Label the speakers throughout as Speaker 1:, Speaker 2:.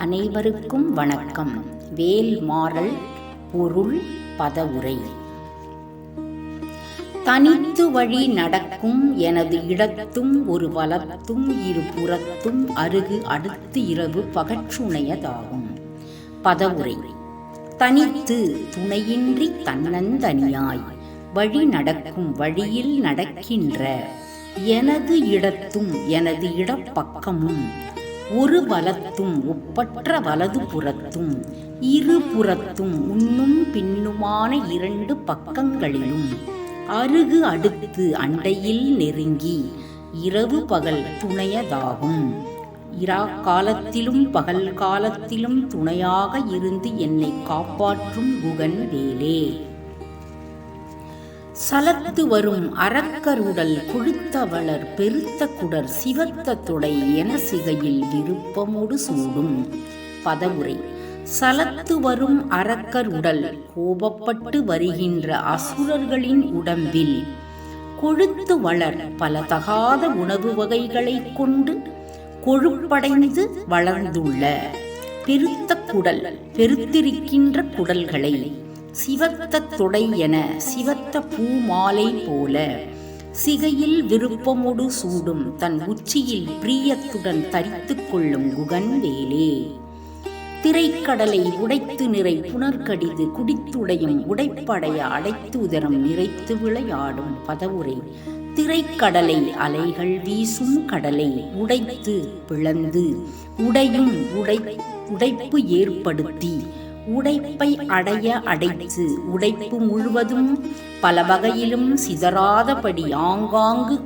Speaker 1: அனைவருக்கும் வணக்கம். வேல்மாறல் பொருள் பதவுரை. தனித்து வழி நடக்கும் எனது இடத்தும் ஒரு வலத்தும் இரு புறத்தும் அருகு அடுத்து இரவு பகற்றுணையதாகும். பதவுரை. தனித்து துணையின்றி தன்னந்தனியாய் வழி நடக்கும் வழியில் நடக்கின்ற எனது இடத்தும் எனது இடப்பக்கமும் ஒரு வலத்தும் ஒப்பற்ற வலது புறத்தும் இரு புறத்தும் முன்னும் பின்னுமான இரண்டு பக்கங்களிலும் அருகு அடுத்து அண்டையில் நெருங்கி இரவு பகல் துணையதாகும். காலத்திலும் பகல் காலத்திலும் துணையாக இருந்து என்னை காப்பாற்றும் குகன் வேலே. சலத்து வரும் அரக்கருடல் கொழுத்த வளர் பெருத்த குடர் சிவத்த தொடை என சிகையில் விருப்பமோடு சூடும். பதவுரை. சலத்து வரும் அரக்கர் உடல் கோபப்பட்டு வருகின்ற அசுரர்களின் உடம்பில் கொழுத்து வளர் பல தகாத உணவு வகைகளை கொண்டு கொழுப்படைந்து வளர்ந்துள்ள பெருத்த குடல் பெருத்திருக்கின்ற குடல்களை சிவத்த தொடை என சிவத்த பூ மாலை போல சிகையில் விருப்பமோடு சூடும் தன் உச்சியில் பிரியத்துடன் தரித்து கொள்ளும் குகன் வேலே. திரைக்கடலை உடைத்து நிறை புனர்கடிது குடித்துடையும் உடைப்படைய அடைத்து உதரம் நிறைத்து விளையாடும். பதவுரை. திரைக்கடலை அலைகள் வீசும் கடலை உடைத்து பிளந்து உடையும் உடைப்பு ஏற்படுத்தி உடைப்பை அடைய அடைத்து உடைப்பு முழுவதும் பல வகையிலும் சிதறாதபடி ஆங்காங்கு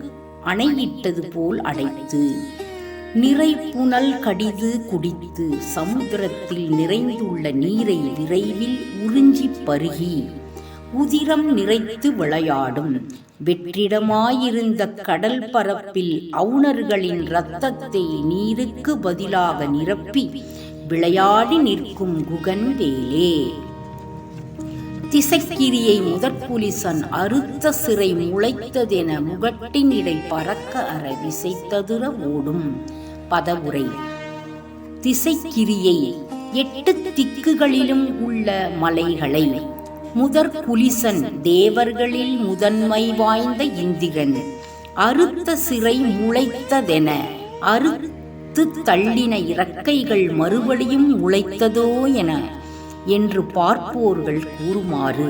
Speaker 1: அணையிட்டது போல் அடைத்து நிறை புனல் கடிது குடித்து சமுத்திரத்தில் நிறைந்துள்ள நீரை விரைவில் உறிஞ்சி பருகி உதிரம் நிறைத்து விளையாடும். வெற்றிடமாயிருந்த கடல் பரப்பில் அவுணர்களின் இரத்தத்தை நீருக்கு பதிலாக நிரப்பி விளையாடி நிற்கும் குகன் வேலே. திசைக்கிரியை முதற்புலிசன் அறுத்த சிறை முளைத்ததென முகட்டின் இடை பறக்க அற விசைத்ததுர ஓடும். பதவுரை. திசைக்கிரியை 8 திக்குகளிலும் உள்ள மலைகளை முதற்புலிசன் தேவர்களில் முதன்மை வாய்ந்த இந்திரன் அறுத்த சிறை முளைத்ததென தள்ளின இறக்கைகள் மறுபடியும் உழைத்ததோ என என்று பார்ப்போர்கள் கூறுமாறு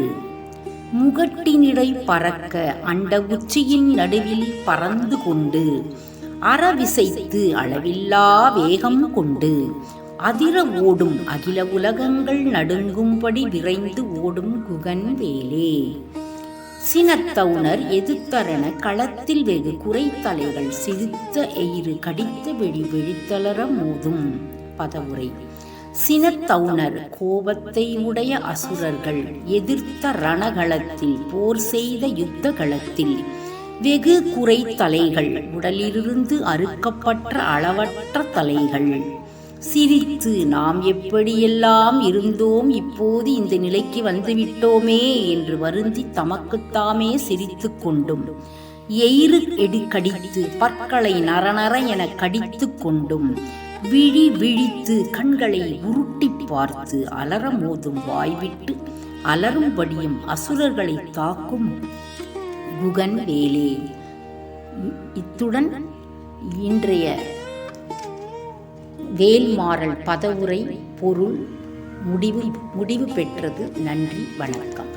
Speaker 1: முகட்டினிடை பறக்க அண்ட உச்சியின் நடுவில் பறந்து கொண்டு அறவிசைத்து அளவில்லா வேகம் கொண்டு அதிர ஓடும் அகில உலகங்கள் நடுங்கும்படி விரைந்து ஓடும் குகன் வேலே. சினத்தவுணர் எதிர்த்தரண களத்தில் வெகு குறைத்தலைகள் சிரித்த எயிறு கடித்த வெடி வெடித்தளர மோதும். பதவுரை. சினத்தவுணர் கோபத்தை உடைய அசுரர்கள் எதிர்த்த ரணகளத்தில் போர் செய்த யுத்த களத்தில் வெகு குறை தலைகள் உடலிலிருந்து அறுக்கப்பட்ட அளவற்ற தலைகள் சிரித்து நாம் எப்படியெல்லாம் இருந்தோம் இப்போது இந்த நிலைக்கு வந்துவிட்டோமே என்று வருந்தி தமக்குத்தாமே சிரித்து கொண்டும் எயிறு கடித்து பற்களை நரநர என கடித்து கொண்டும் விழி விழித்து கண்களை உருட்டி பார்த்து அலற மோதும் வாய்விட்டு அலறும்படியும் அசுரர்களை தாக்கும் குகன் வேலே. இத்துடன் இன்றைய வேல்மாறல் பதவுரை பொருள் முடிவு பெற்றது. நன்றி, வணக்கம்.